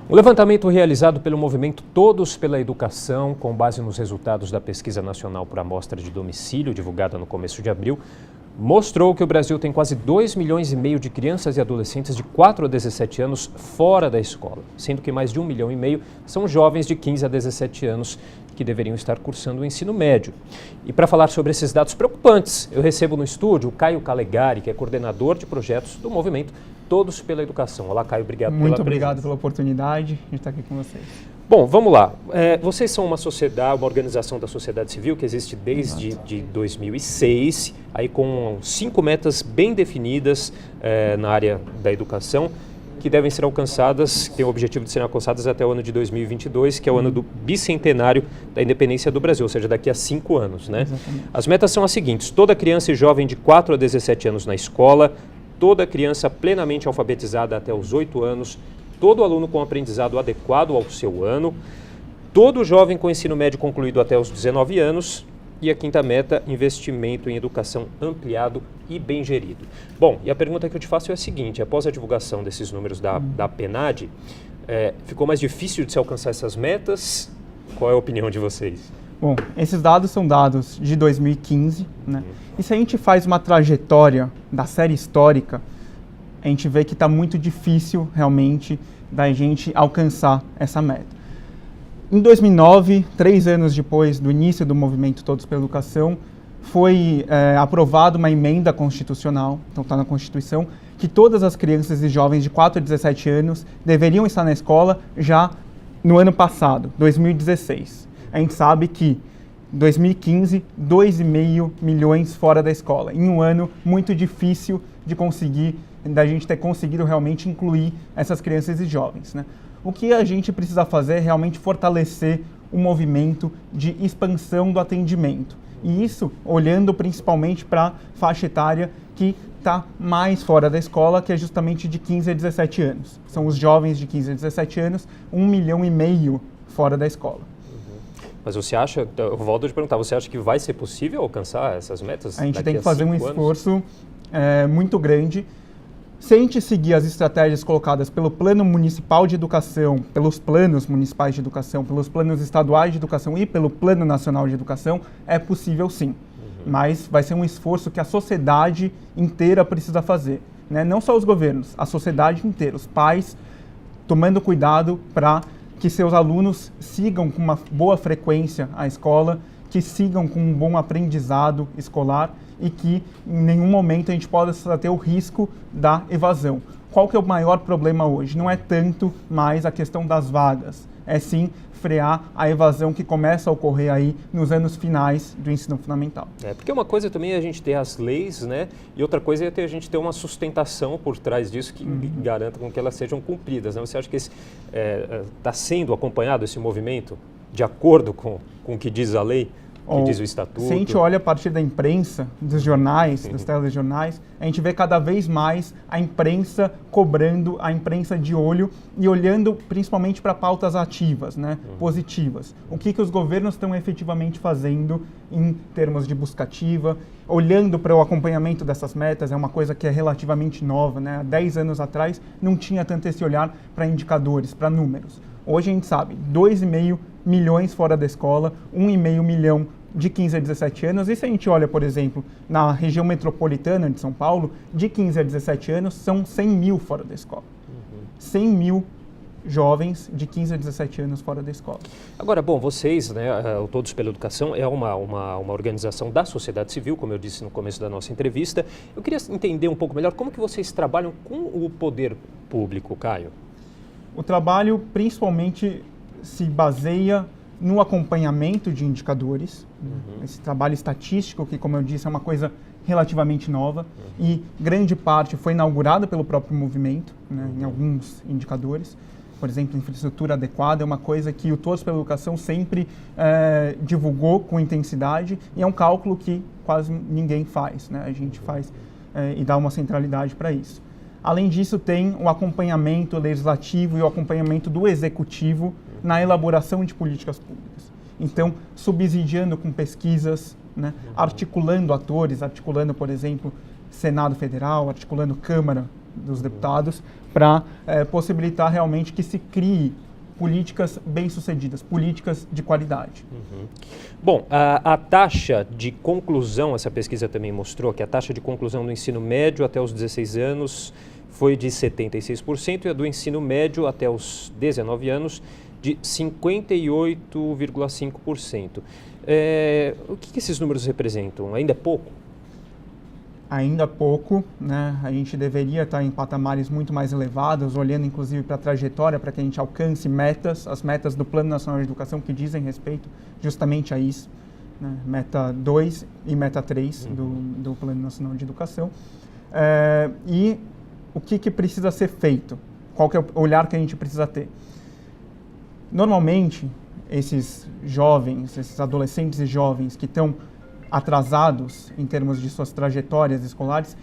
O levantamento realizado pelo movimento Todos pela Educação, com base nos resultados da Pesquisa Nacional por Amostra de Domicílio, divulgada no começo de abril, mostrou que o Brasil tem quase 2,5 milhões de crianças e adolescentes de 4 a 17 anos fora da escola, sendo que mais de 1,5 milhão são jovens de 15 a 17 anos que deveriam estar cursando o ensino médio. E para falar sobre esses dados preocupantes, eu recebo no estúdio o Caio Calegari, que é coordenador de projetos do movimento Todos pela Educação. Olá, Caio, obrigado pela presença. Muito obrigado pela oportunidade de estar aqui com vocês. Bom, vamos lá. Vocês são uma sociedade, uma organização da sociedade civil que existe desde 2006, aí com 5 metas bem definidas na área da educação, que devem ser alcançadas, que tem o objetivo de serem alcançadas até o ano de 2022, que é o ano do bicentenário da independência do Brasil, ou seja, daqui a 5 anos, né? Exatamente. As metas são as seguintes: toda criança e jovem de 4 a 17 anos na escola, toda criança plenamente alfabetizada até os 8 anos, todo aluno com aprendizado adequado ao seu ano, todo jovem com ensino médio concluído até os 19 anos, e a quinta meta, investimento em educação ampliado e bem gerido. Bom, e a pergunta que eu te faço é a seguinte: após a divulgação desses números da PNAD, ficou mais difícil de se alcançar essas metas? Qual é a opinião de vocês? Bom, esses dados são dados de 2015, né? E se a gente faz uma trajetória da série histórica, a gente vê que está muito difícil realmente da gente alcançar essa meta. Em 2009, 3 anos depois do início do movimento Todos pela Educação, foi aprovada uma emenda constitucional, então está na Constituição, que todas as crianças e jovens de 4 a 17 anos deveriam estar na escola já no ano passado, 2016. A gente sabe que em 2015, 2,5 milhões fora da escola, em um ano muito difícil de conseguir, da gente ter conseguido realmente incluir essas crianças e jovens, né? O que a gente precisa fazer é realmente fortalecer o movimento de expansão do atendimento. E isso olhando principalmente para a faixa etária que está mais fora da escola, que é justamente de 15 a 17 anos. São os jovens de 15 a 17 anos, 1,5 milhão fora da escola. Mas você acha, eu volto a te perguntar, você acha que vai ser possível alcançar essas metas? A gente tem que fazer um esforço muito grande. Se a gente seguir as estratégias colocadas pelo Plano Municipal de Educação, pelos planos municipais de educação, pelos planos estaduais de educação e pelo Plano Nacional de Educação, é possível sim. Mas vai ser um esforço que a sociedade inteira precisa fazer, né? Não só os governos, a sociedade inteira, os pais tomando cuidado para que seus alunos sigam com uma boa frequência a escola, que sigam com um bom aprendizado escolar e que em nenhum momento a gente possa ter o risco da evasão. Qual que é o maior problema hoje? Não é tanto mais a questão das vagas, é sim frear a evasão que começa a ocorrer aí nos anos finais do ensino fundamental. Porque uma coisa também é a gente ter as leis, né? E outra coisa é a gente ter uma sustentação por trás disso que garanta com que elas sejam cumpridas, né? Você acha que está sendo acompanhado esse movimento de acordo com o que diz a lei? Que diz o estatuto? Se a gente olha a partir da imprensa, dos jornais, dos telejornais, a gente vê cada vez mais a imprensa cobrando, a imprensa de olho e olhando principalmente para pautas ativas, né, positivas. O que os governos estão efetivamente fazendo em termos de busca ativa, olhando para o acompanhamento dessas metas, é uma coisa que é relativamente nova, né? Há 10 anos atrás não tinha tanto esse olhar para indicadores, para números. Hoje a gente sabe, 2,5 milhões fora da escola, 1,5 milhão de 15 a 17 anos. E se a gente olha, por exemplo, na região metropolitana de São Paulo, de 15 a 17 anos, são 100 mil fora da escola. 100 mil jovens de 15 a 17 anos fora da escola. Agora, bom, vocês, né, o Todos pela Educação, é uma organização da sociedade civil, como eu disse no começo da nossa entrevista. Eu queria entender um pouco melhor como que vocês trabalham com o poder público, Caio. O trabalho principalmente se baseia no acompanhamento de indicadores, esse trabalho estatístico, que, como eu disse, é uma coisa relativamente nova e grande parte foi inaugurada pelo próprio movimento, né, em alguns indicadores. Por exemplo, infraestrutura adequada é uma coisa que o Todos pela Educação sempre divulgou com intensidade e é um cálculo que quase ninguém faz, né? A gente faz e dá uma centralidade para isso. Além disso, tem o acompanhamento legislativo e o acompanhamento do executivo na elaboração de políticas públicas. Então, subsidiando com pesquisas, né, articulando atores, articulando, por exemplo, Senado Federal, articulando Câmara dos Deputados para possibilitar realmente que se crie políticas bem-sucedidas, políticas de qualidade. Bom, a taxa de conclusão, essa pesquisa também mostrou que a taxa de conclusão do ensino médio até os 16 anos foi de 76% e a do ensino médio até os 19 anos de 58,5%. O que esses números representam? Ainda é pouco? Ainda pouco, né? A gente deveria estar em patamares muito mais elevados, olhando inclusive para a trajetória, para que a gente alcance metas, as metas do Plano Nacional de Educação que dizem respeito justamente a isso, né? Meta 2 e meta 3 do Plano Nacional de Educação. E o que precisa ser feito? Qual que é o olhar que a gente precisa ter? Normalmente, esses jovens, esses adolescentes e jovens que estão atrasados em termos de suas trajetórias escolares,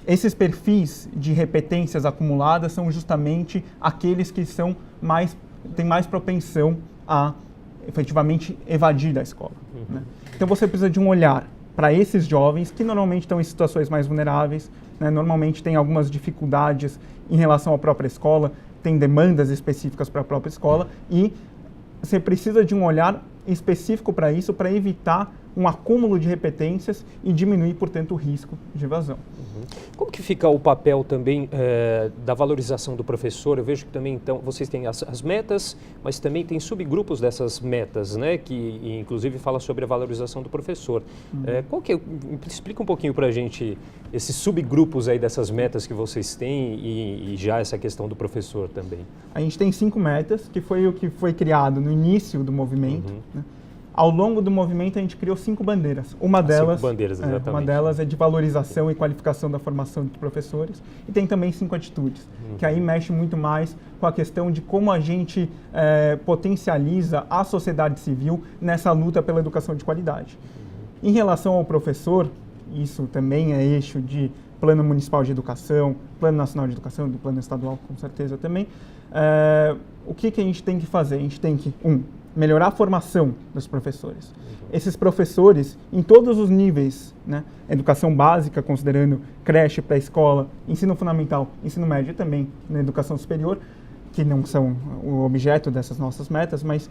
esses perfis de repetências acumuladas são justamente aqueles que têm mais propensão a efetivamente evadir da escola. Né? Então você precisa de um olhar para esses jovens que normalmente estão em situações mais vulneráveis, né? Normalmente têm algumas dificuldades em relação à própria escola, têm demandas específicas para a própria escola e você precisa de um olhar específico para isso, para evitar um acúmulo de repetências e diminuir, portanto, o risco de evasão. Como que fica o papel também da valorização do professor? Eu vejo que também, então, vocês têm as metas, mas também tem subgrupos dessas metas, né? Que inclusive fala sobre a valorização do professor. Explica um pouquinho para a gente esses subgrupos aí dessas metas que vocês têm e já essa questão do professor também. A gente tem 5 metas, que foi o que foi criado no início do movimento, né? Ao longo do movimento, a gente criou 5 bandeiras. Uma delas é de valorização e qualificação da formação dos professores. E tem também 5 atitudes, que aí mexe muito mais com a questão de como a gente potencializa a sociedade civil nessa luta pela educação de qualidade. Em relação ao professor, isso também é eixo de Plano Municipal de Educação, Plano Nacional de Educação, do Plano Estadual, com certeza também. O que a gente tem que fazer? A gente tem que, melhorar a formação dos professores. Esses professores, em todos os níveis, né? Educação básica, considerando creche, pré-escola, ensino fundamental, ensino médio e também na educação superior, que não são o objeto dessas nossas metas, mas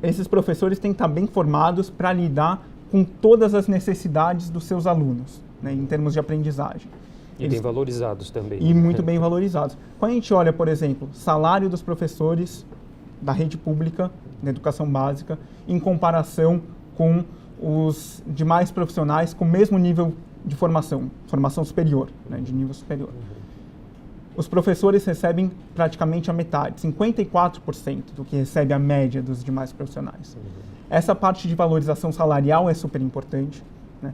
esses professores têm que estar bem formados para lidar com todas as necessidades dos seus alunos, né? Em termos de aprendizagem. E bem valorizados também. E muito bem valorizados. Quando a gente olha, por exemplo, salário dos professores da rede pública, da educação básica, em comparação com os demais profissionais com o mesmo nível de formação superior, né, de nível superior. Os professores recebem praticamente a metade, 54% do que recebe a média dos demais profissionais. Essa parte de valorização salarial é super importante, né,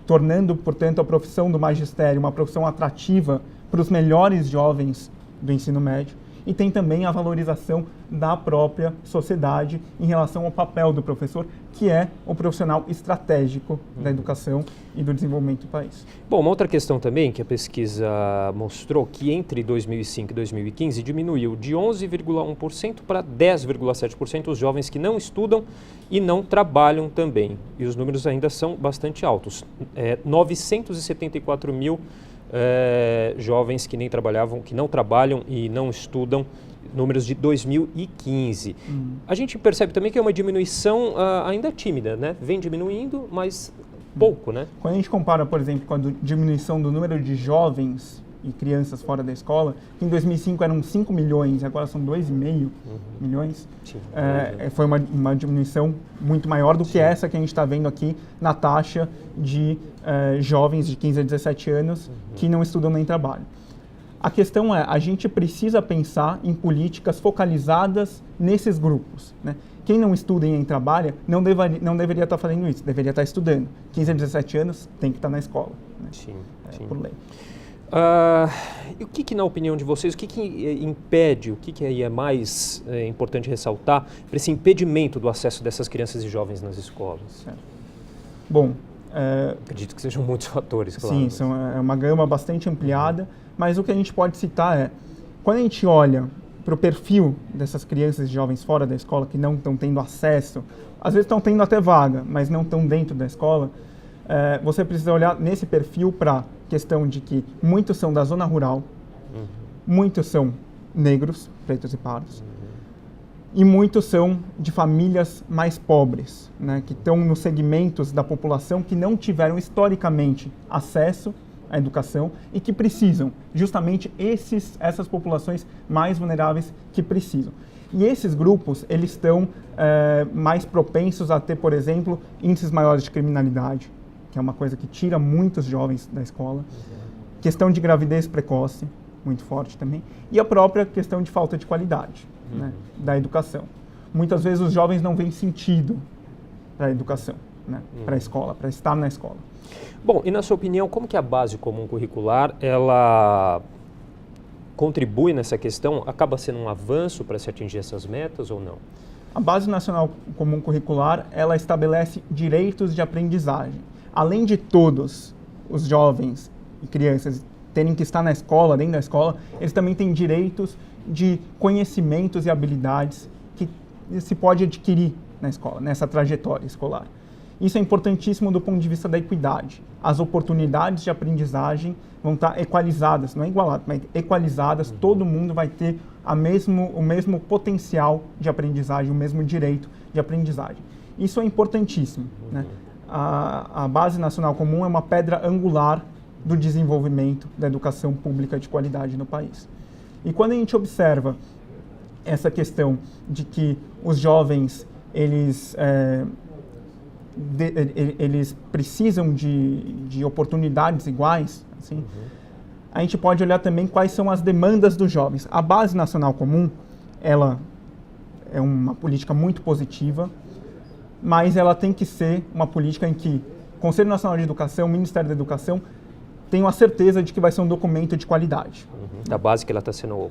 tornando, portanto, a profissão do magistério uma profissão atrativa para os melhores jovens do ensino médio. E tem também a valorização da própria sociedade em relação ao papel do professor, que é o profissional estratégico da educação e do desenvolvimento do país. Bom, uma outra questão também que a pesquisa mostrou que entre 2005 e 2015 diminuiu de 11,1% para 10,7% os jovens que não estudam e não trabalham também. E os números ainda são bastante altos. 974 mil jovens que nem trabalhavam, que não trabalham e não estudam, números de 2015. A gente percebe também que é uma diminuição ainda tímida, né? Vem diminuindo, mas pouco, né? Quando a gente compara, por exemplo, com a diminuição do número de jovens e crianças fora da escola, que em 2005 eram 5 milhões, agora são 2,5 milhões, foi uma diminuição muito maior do que essa que a gente está vendo aqui na taxa de jovens de 15 a 17 anos que não estudam nem trabalham. A questão é, a gente precisa pensar em políticas focalizadas nesses grupos, né? Quem não estuda e nem trabalha não deveria estar fazendo isso, deveria estar estudando. 15 a 17 anos tem que estar na escola, né? Sim. Por lei. E o que, na opinião de vocês, o que impede, o que aí é mais importante ressaltar para esse impedimento do acesso dessas crianças e jovens nas escolas? Bom, acredito que sejam muitos fatores, claro. Sim, é uma gama bastante ampliada, mas o que a gente pode citar é, quando a gente olha para o perfil dessas crianças e jovens fora da escola que não estão tendo acesso, às vezes estão tendo até vaga, mas não estão dentro da escola, você precisa olhar nesse perfil para questão de que muitos são da zona rural, muitos são negros, pretos e pardos, e muitos são de famílias mais pobres, né, que estão nos segmentos da população que não tiveram historicamente acesso à educação e que precisam, justamente essas populações mais vulneráveis que precisam. E esses grupos, eles estão mais propensos a ter, por exemplo, índices maiores de criminalidade, que é uma coisa que tira muitos jovens da escola, questão de gravidez precoce, muito forte também, e a própria questão de falta de qualidade, né, da educação. Muitas vezes os jovens não veem sentido para a educação, né, para a escola, para estar na escola. Bom, e na sua opinião, como que a base comum curricular, ela contribui nessa questão? Acaba sendo um avanço para se atingir essas metas ou não? A Base Nacional Comum Curricular, ela estabelece direitos de aprendizagem. Além de todos os jovens e crianças terem que estar na escola, dentro da escola, eles também têm direitos de conhecimentos e habilidades que se pode adquirir na escola, nessa trajetória escolar. Isso é importantíssimo do ponto de vista da equidade. As oportunidades de aprendizagem vão estar equalizadas, não é igualadas, mas equalizadas, todo mundo vai ter o mesmo potencial de aprendizagem, o mesmo direito de aprendizagem. Isso é importantíssimo, né? A Base Nacional Comum é uma pedra angular do desenvolvimento da educação pública de qualidade no país. E quando a gente observa essa questão de que os jovens, eles precisam de oportunidades iguais, assim, a gente pode olhar também quais são as demandas dos jovens. A Base Nacional Comum, ela é uma política muito positiva, mas ela tem que ser uma política em que o Conselho Nacional de Educação, o Ministério da Educação, tenham a certeza de que vai ser um documento de qualidade. Da base que ela está sendo,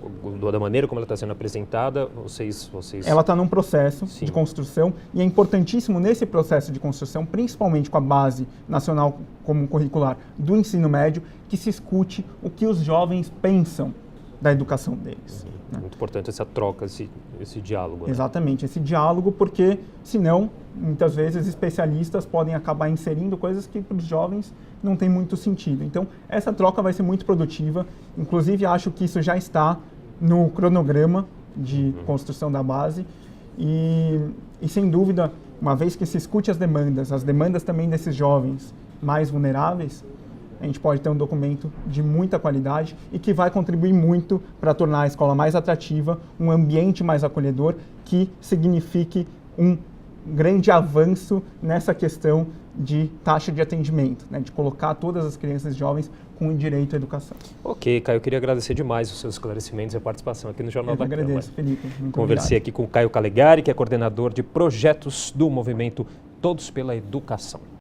da maneira como ela está sendo apresentada, vocês... Ela está num processo Sim. de construção e é importantíssimo nesse processo de construção, principalmente com a Base Nacional Comum Curricular do ensino médio, que se escute o que os jovens pensam da educação deles. Né? Muito importante essa troca, esse diálogo. Né? Exatamente, esse diálogo, porque senão, muitas vezes, especialistas podem acabar inserindo coisas que para os jovens não tem muito sentido. Então, essa troca vai ser muito produtiva. Inclusive, acho que isso já está no cronograma de construção da base. E, sem dúvida, uma vez que se escute as demandas também desses jovens mais vulneráveis, a gente pode ter um documento de muita qualidade e que vai contribuir muito para tornar a escola mais atrativa, um ambiente mais acolhedor, que signifique um grande avanço nessa questão de taxa de atendimento, né, de colocar todas as crianças e jovens com direito à educação. Ok, Caio, eu queria agradecer demais os seus esclarecimentos e a participação aqui no Jornal da Câmara. Agradeço, Felipe. Muito Conversei aqui com o Caio Calegari, que é coordenador de projetos do movimento Todos pela Educação.